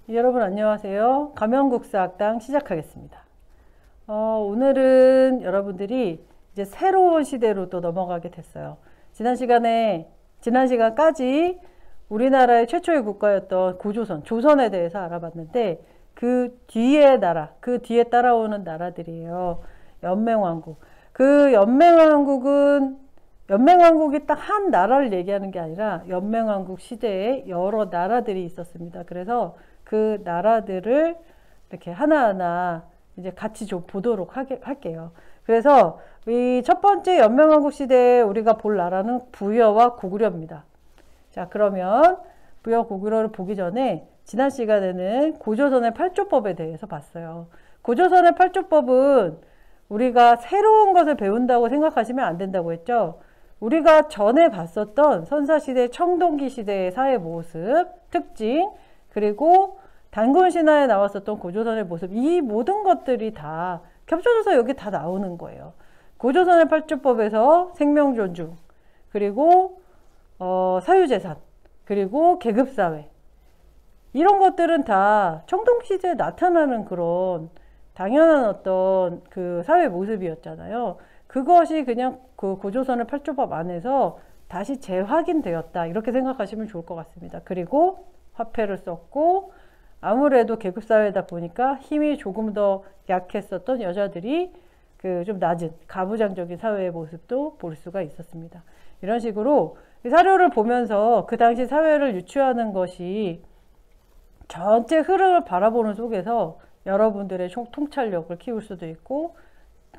여러분 안녕하세요. 가면국사학당 시작하겠습니다. 오늘은 여러분들이 이제 새로운 시대로 또 넘어가게 됐어요. 지난 시간까지 우리나라의 최초의 국가였던 고조선, 조선에 대해서 알아봤는데 그 뒤에 나라, 그 뒤에 따라오는 나라들이에요. 연맹왕국. 그 연맹왕국이 딱 한 나라를 얘기하는 게 아니라 연맹왕국 시대에 여러 나라들이 있었습니다. 그래서 그 나라들을 이렇게 하나하나 이제 같이 좀 보도록 할게요. 그래서 이 첫 번째 연맹왕국 시대에 우리가 볼 나라는 부여와 고구려입니다. 자, 그러면 부여 고구려를 보기 전에 지난 시간에는 고조선의 팔조법에 대해서 봤어요. 고조선의 팔조법은 우리가 새로운 것을 배운다고 생각하시면 안 된다고 했죠. 우리가 전에 봤었던 선사시대, 청동기 시대의 사회 모습, 특징, 그리고 단군신화에 나왔었던 고조선의 모습, 이 모든 것들이 다 겹쳐져서 여기 다 나오는 거예요. 고조선의 팔조법에서 생명존중, 그리고 사유재산, 그리고 계급사회, 이런 것들은 다 청동시대에 나타나는 그런 당연한 어떤 그 사회 모습이었잖아요. 그것이 그냥 그 고조선의 팔조법 안에서 다시 재확인되었다, 이렇게 생각하시면 좋을 것 같습니다. 그리고 화폐를 썼고, 아무래도 계급사회다 보니까 힘이 조금 더 약했었던 여자들이 그 좀 낮은 가부장적인 사회의 모습도 볼 수가 있었습니다. 이런 식으로 이 사료를 보면서 그 당시 사회를 유추하는 것이 전체 흐름을 바라보는 속에서 여러분들의 통찰력을 키울 수도 있고,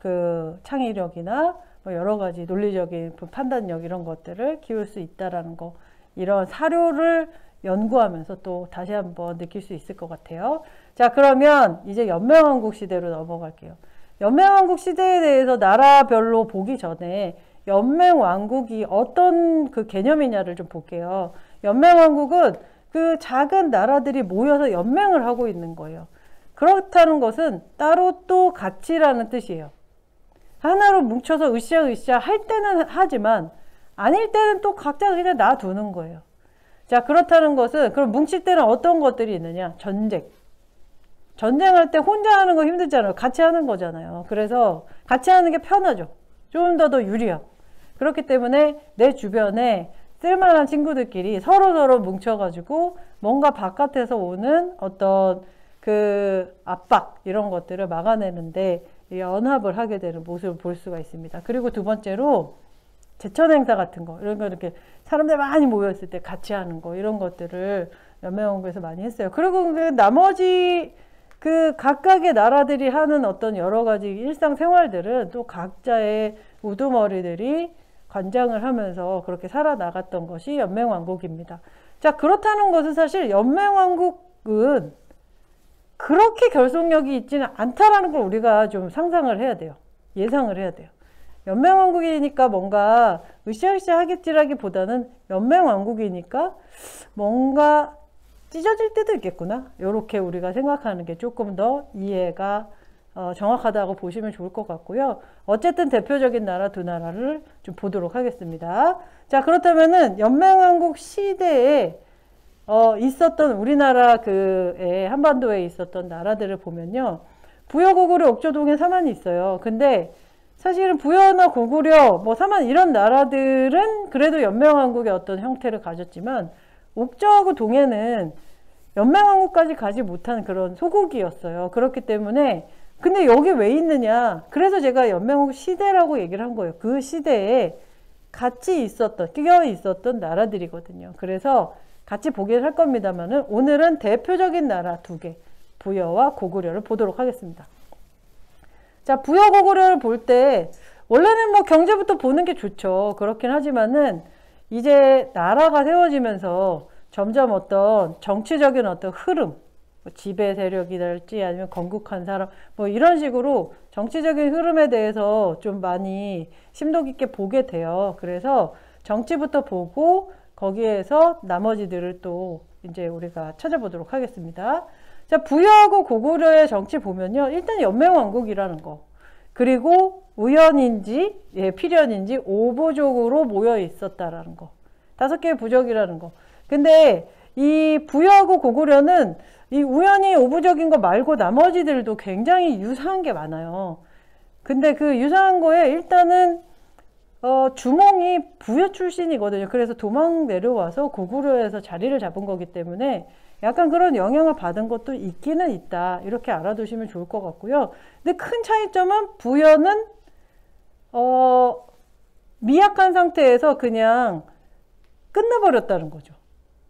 그 창의력이나 뭐 여러 가지 논리적인 판단력, 이런 것들을 키울 수 있다라는 거, 이런 사료를 연구하면서 또 다시 한번 느낄 수 있을 것 같아요. 자, 그러면 이제 연맹왕국 시대로 넘어갈게요. 연맹왕국 시대에 대해서 나라별로 보기 전에 연맹왕국이 어떤 그 개념이냐를 좀 볼게요. 연맹왕국은 그 작은 나라들이 모여서 연맹을 하고 있는 거예요. 그렇다는 것은 따로 또 같이라는 뜻이에요. 하나로 뭉쳐서 으쌰으쌰 할 때는 하지만 아닐 때는 또 각자 그냥 놔두는 거예요. 자, 그렇다는 것은 그럼 뭉칠 때는 어떤 것들이 있느냐? 전쟁할 때 혼자 하는 거 힘들잖아요. 같이 하는 거잖아요. 그래서 같이 하는 게 편하죠. 좀 더 유리하고. 그렇기 때문에 내 주변에 쓸만한 친구들끼리 서로 뭉쳐가지고 뭔가 바깥에서 오는 어떤 그 압박, 이런 것들을 막아내는데 연합을 하게 되는 모습을 볼 수가 있습니다. 그리고 두 번째로 제천 행사 같은 거, 이런 거 이렇게 사람들 많이 모였을 때 같이 하는 거, 이런 것들을 연맹왕국에서 많이 했어요. 그리고 그 나머지 그 각각의 나라들이 하는 어떤 여러 가지 일상생활들은 또 각자의 우두머리들이 관장을 하면서 그렇게 살아나갔던 것이 연맹왕국입니다. 자, 그렇다는 것은 사실 연맹왕국은 그렇게 결속력이 있지는 않다라는 걸 우리가 좀 상상을 해야 돼요. 예상을 해야 돼요. 연맹왕국이니까 뭔가 으쌰으쌰 하겠지라기보다는 연맹왕국이니까 뭔가 찢어질 때도 있겠구나, 이렇게 우리가 생각하는 게 조금 더 이해가 정확하다고 보시면 좋을 것 같고요. 어쨌든 대표적인 나라 두 나라를 좀 보도록 하겠습니다. 자, 그렇다면은 연맹왕국 시대에 있었던 우리나라 한반도에 있었던 나라들을 보면요, 부여, 고구려, 옥저동에 사만이 있어요. 근데 사실은 부여나 고구려, 뭐 사만, 이런 나라들은 그래도 연맹왕국의 어떤 형태를 가졌지만 옥저하고 동해는 연맹왕국까지 가지 못한 그런 소국이었어요. 그렇기 때문에 근데 여기 왜 있느냐, 그래서 제가 연맹왕국 시대라고 얘기를 한 거예요. 그 시대에 같이 끼어 있었던 나라들이거든요. 그래서 같이 보긴 할 겁니다만은 오늘은 대표적인 나라 두 개, 부여와 고구려를 보도록 하겠습니다. 자, 부여, 고구려를 볼 때 원래는 뭐 경제부터 보는 게 좋죠. 그렇긴 하지만은 이제 나라가 세워지면서 점점 어떤 정치적인 어떤 흐름, 뭐 지배 세력이랄지 아니면 건국한 사람, 뭐 이런 식으로 정치적인 흐름에 대해서 좀 많이 심도 깊게 보게 돼요. 그래서 정치부터 보고 거기에서 나머지들을 또 이제 우리가 찾아보도록 하겠습니다. 자, 부여하고 고구려의 정치 보면요, 일단 연맹왕국이라는 거, 그리고 우연인지 필연인지 오보적으로 모여 있었다라는 거. 5개의 부적이라는 거. 근데 이 부여하고 고구려는 이 우연히 오부적인 거 말고 나머지들도 굉장히 유사한 게 많아요. 근데 그 유사한 거에 일단은 주몽이 부여 출신이거든요. 그래서 도망 내려와서 고구려에서 자리를 잡은 거기 때문에 약간 그런 영향을 받은 것도 있기는 있다. 이렇게 알아두시면 좋을 것 같고요. 근데 큰 차이점은 부여는 미약한 상태에서 그냥 끝나버렸다는 거죠.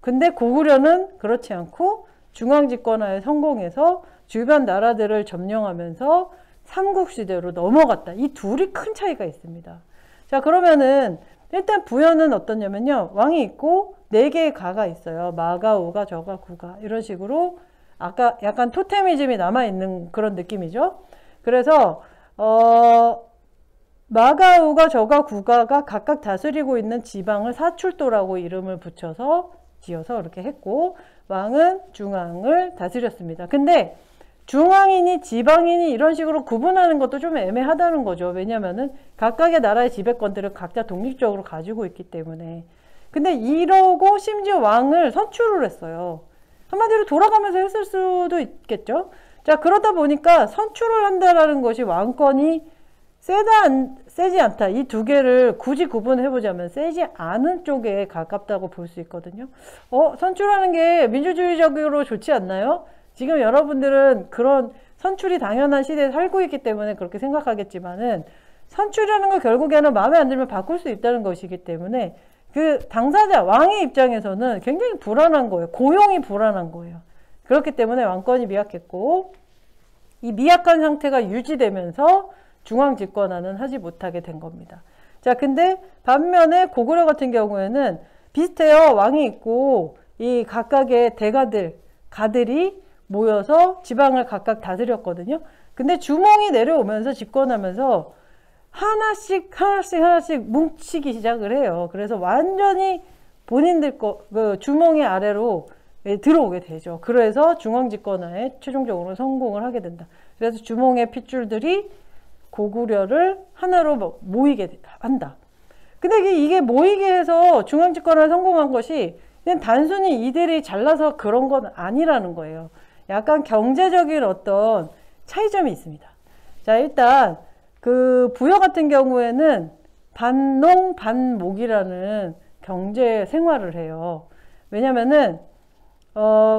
근데 고구려는 그렇지 않고 중앙집권화에 성공해서 주변 나라들을 점령하면서 삼국시대로 넘어갔다. 이 둘이 큰 차이가 있습니다. 자, 그러면은 일단 부여는 어떠냐면요. 왕이 있고 4개의 가가 있어요. 마가, 우가, 저가, 구가. 이런 식으로 아까 약간 토테미즘이 남아있는 그런 느낌이죠. 그래서 마가, 우가, 저가, 구가가 각각 다스리고 있는 지방을 사출도라고 이름을 붙여서 지어서 이렇게 했고, 왕은 중앙을 다스렸습니다. 근데 중앙이니 지방이니 이런 식으로 구분하는 것도 좀 애매하다는 거죠. 왜냐면은 각각의 나라의 지배권들을 각자 독립적으로 가지고 있기 때문에. 근데 이러고 심지어 왕을 선출을 했어요. 한마디로 돌아가면서 했을 수도 있겠죠. 자, 그러다 보니까 선출을 한다라는 것이 왕권이 세지 않다. 이 2개를 굳이 구분해보자면 세지 않은 쪽에 가깝다고 볼 수 있거든요. 선출하는 게 민주주의적으로 좋지 않나요? 지금 여러분들은 그런 선출이 당연한 시대에 살고 있기 때문에 그렇게 생각하겠지만은 선출이라는 거 결국에는 마음에 안 들면 바꿀 수 있다는 것이기 때문에 그 당사자, 왕의 입장에서는 굉장히 불안한 거예요. 고용이 불안한 거예요. 그렇기 때문에 왕권이 미약했고, 이 미약한 상태가 유지되면서 중앙 집권화는 하지 못하게 된 겁니다. 자, 근데 반면에 고구려 같은 경우에는 비슷해요. 왕이 있고 이 각각의 대가들, 가들이 모여서 지방을 각각 다스렸거든요. 근데 주몽이 내려오면서 집권하면서 하나씩 뭉치기 시작을 해요. 그래서 완전히 본인들 그 주몽의 아래로 들어오게 되죠. 그래서 중앙 집권화에 최종적으로 성공을 하게 된다. 그래서 주몽의 핏줄들이 고구려를 하나로 모이게 한다. 근데 이게 모이게 해서 중앙 집권화에 성공한 것이 그냥 단순히 이들이 잘나서 그런 건 아니라는 거예요. 약간 경제적인 어떤 차이점이 있습니다. 자, 일단 그 부여 같은 경우에는 반농 반목이라는 경제 생활을 해요. 왜냐면은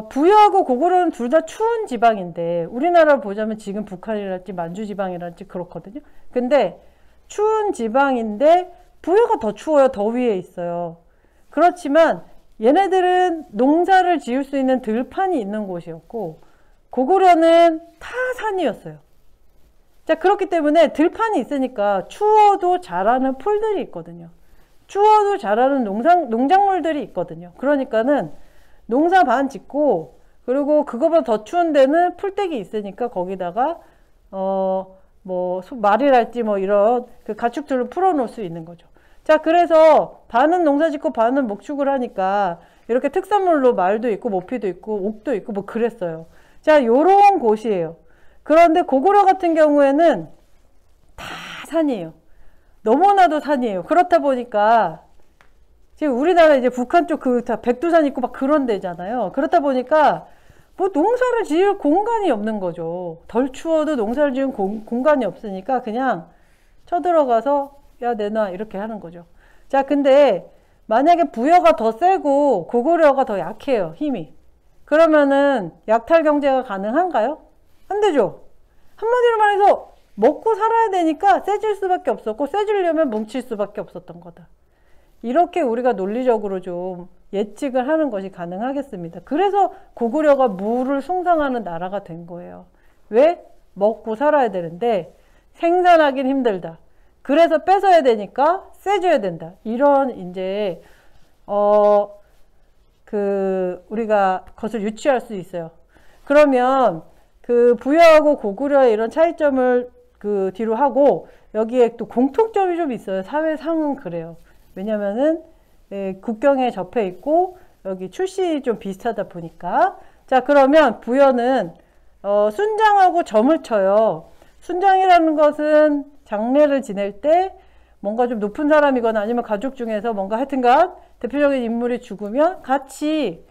부여하고 고구려는 둘 다 추운 지방인데 우리나라를 보자면 지금 북한이랄지 만주지방이랄지 그렇거든요. 근데 추운 지방인데 부여가 더 추워요. 더 위에 있어요. 그렇지만 얘네들은 농사를 지을 수 있는 들판이 있는 곳이었고 고구려는 다 산이었어요. 자, 그렇기 때문에 들판이 있으니까 추워도 자라는 풀들이 있거든요. 추워도 자라는 농작물들이 있거든요. 그러니까는 농사 반 짓고 그리고 그거보다 더 추운 데는 풀떼기 있으니까 거기다가 말이랄지 이런 그 가축들을 풀어 놓을 수 있는 거죠. 자, 그래서 반은 농사 짓고 반은 목축을 하니까 이렇게 특산물로 말도 있고 모피도 있고 옥도 있고 그랬어요. 자, 요런 곳이에요. 그런데 고구려 같은 경우에는 다 산이에요. 너무나도 산이에요. 그렇다 보니까 지금 우리나라 이제 북한 쪽 다 백두산 있고 그런 데잖아요. 그렇다 보니까 농사를 지을 공간이 없는 거죠. 덜 추워도 농사를 지을 공간이 없으니까 그냥 쳐들어가서 야, 내놔 이렇게 하는 거죠. 자, 근데 만약에 부여가 더 세고 고구려가 더 약해요. 힘이. 그러면은 약탈 경제가 가능한가요? 안 되죠. 한마디로 말해서 먹고 살아야 되니까 세질 수밖에 없었고 세지려면 뭉칠 수밖에 없었던 거다. 이렇게 우리가 논리적으로 좀 예측을 하는 것이 가능하겠습니다. 그래서 고구려가 무를 숭상하는 나라가 된 거예요. 왜? 먹고 살아야 되는데 생산하긴 힘들다. 그래서 뺏어야 되니까 세줘야 된다. 이런 이제 우리가 것을 유추할 수 있어요. 그러면 그 부여하고 고구려의 이런 차이점을 그 뒤로 하고 여기에 또 공통점이 좀 있어요. 사회상은 그래요. 왜냐면은 국경에 접해 있고 여기 출신이 좀 비슷하다 보니까. 자, 그러면 부여는 순장하고 점을 쳐요. 순장이라는 것은 장례를 지낼 때 뭔가 좀 높은 사람이거나 아니면 가족 중에서 뭔가 하여튼간 대표적인 인물이 죽으면 같이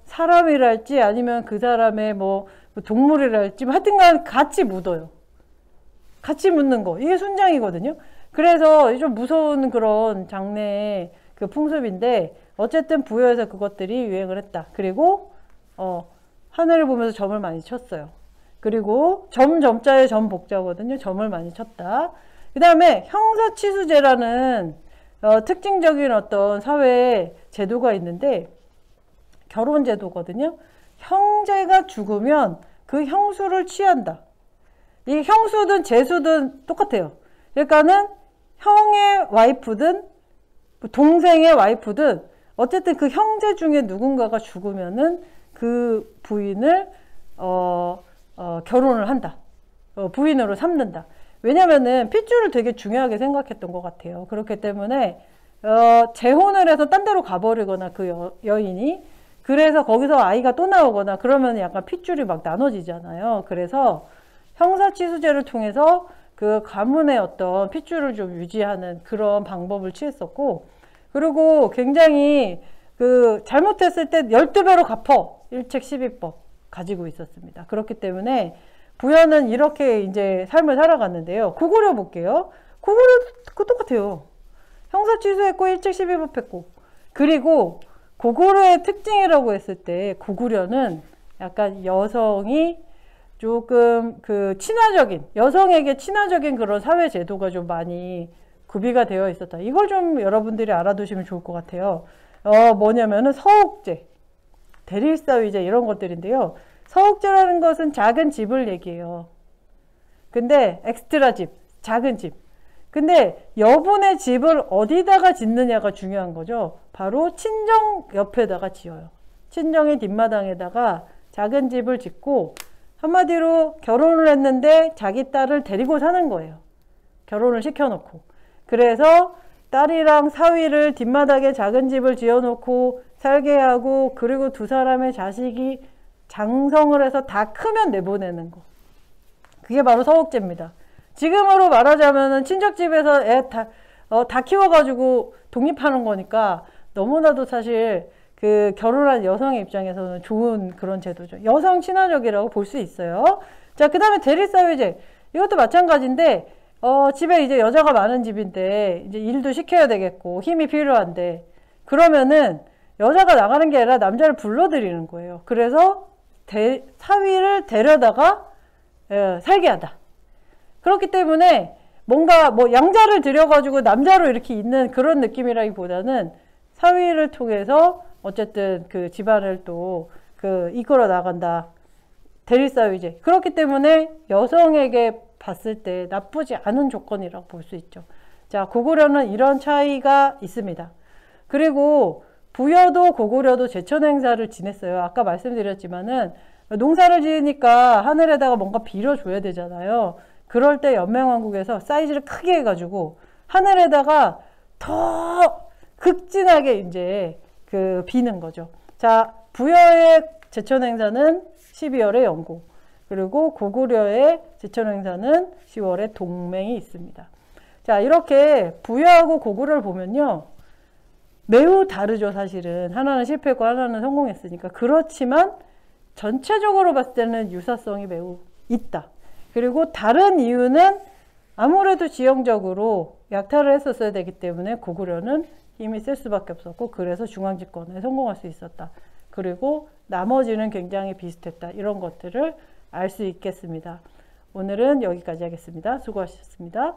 사람이랄지 아니면 그 사람의 뭐 동물이랄지 하여튼간 같이 묻어요. 같이 묻는 거. 이게 순장이거든요. 그래서 좀 무서운 그런 장례의 그 풍습인데 어쨌든 부여에서 그것들이 유행을 했다. 그리고 하늘을 보면서 점을 많이 쳤어요. 그리고 점자에 점복자거든요. 점을 많이 쳤다. 그 다음에 형사치수제라는 특징적인 어떤 사회 제도가 있는데 결혼제도거든요. 형제가 죽으면 그 형수를 취한다. 이 형수든 제수든 똑같아요. 그러니까는 형의 와이프든 동생의 와이프든 어쨌든 그 형제 중에 누군가가 죽으면은 그 부인을 결혼을 한다. 부인으로 삼는다. 왜냐면은 핏줄을 되게 중요하게 생각했던 것 같아요. 그렇기 때문에 재혼을 해서 딴 데로 가버리거나 그 여인이 그래서 거기서 아이가 또 나오거나 그러면 약간 핏줄이 막 나눠지잖아요. 그래서 형사치수제를 통해서 그 가문의 어떤 핏줄을 좀 유지하는 그런 방법을 취했었고, 그리고 굉장히 그 잘못했을 때 12배로 갚어 일책 12법 가지고 있었습니다. 그렇기 때문에 부여는 이렇게 이제 삶을 살아갔는데요. 고구려 볼게요. 고구려 그 똑같아요. 형사 취소했고 일책 12법 했고, 그리고 고구려의 특징이라고 했을 때 고구려는 약간 여성이 조금 그 친화적인, 여성에게 친화적인 그런 사회 제도가 좀 많이 구비가 되어 있었다. 이걸 좀 여러분들이 알아두시면 좋을 것 같아요. 뭐냐면은 서옥제, 대릴사위제 이런 것들인데요. 서옥제라는 것은 작은 집을 얘기해요. 근데 엑스트라 집, 작은 집. 근데 여분의 집을 어디다가 짓느냐가 중요한 거죠. 바로 친정 옆에다가 지어요. 친정의 뒷마당에다가 작은 집을 짓고 한마디로 결혼을 했는데 자기 딸을 데리고 사는 거예요. 결혼을 시켜놓고. 그래서 딸이랑 사위를 뒷마당에 작은 집을 지어놓고 살게 하고, 그리고 두 사람의 자식이 장성을 해서 다 크면 내보내는 거. 그게 바로 서옥제입니다. 지금으로 말하자면은 친척집에서 애 다 키워가지고 독립하는 거니까 너무나도 사실 그 결혼한 여성의 입장에서는 좋은 그런 제도죠. 여성 친화적이라고 볼 수 있어요. 자, 그 다음에 대릴사위제. 이것도 마찬가지인데, 집에 이제 여자가 많은 집인데, 이제 일도 시켜야 되겠고, 힘이 필요한데, 그러면은 여자가 나가는 게 아니라 남자를 불러들이는 거예요. 그래서 사위를 데려다가 살게 하다. 그렇기 때문에 뭔가 뭐 양자를 들여가지고 남자로 이렇게 있는 그런 느낌이라기보다는 사위를 통해서 어쨌든 그 집안을 또 그 이끌어 나간다. 대릴사위제. 그렇기 때문에 여성에게 봤을 때 나쁘지 않은 조건이라고 볼 수 있죠. 자, 고구려는 이런 차이가 있습니다. 그리고 부여도 고구려도 제천 행사를 지냈어요. 아까 말씀드렸지만은 농사를 지으니까 하늘에다가 뭔가 빌어줘야 되잖아요. 그럴 때 연맹왕국에서 사이즈를 크게 해가지고 하늘에다가 더 극진하게 이제 그 비는 거죠. 자, 부여의 제천 행사는 12월에 연고, 그리고 고구려의 제천 행사는 10월에 동맹이 있습니다. 자, 이렇게 부여하고 고구려를 보면요. 매우 다르죠, 사실은. 하나는 실패했고 하나는 성공했으니까. 그렇지만 전체적으로 봤을 때는 유사성이 매우 있다. 그리고 다른 이유는 아무래도 지형적으로 약탈을 했었어야 되기 때문에 고구려는 힘이 셀 수밖에 없었고, 그래서 중앙집권에 성공할 수 있었다. 그리고 나머지는 굉장히 비슷했다. 이런 것들을 알 수 있겠습니다. 오늘은 여기까지 하겠습니다. 수고하셨습니다.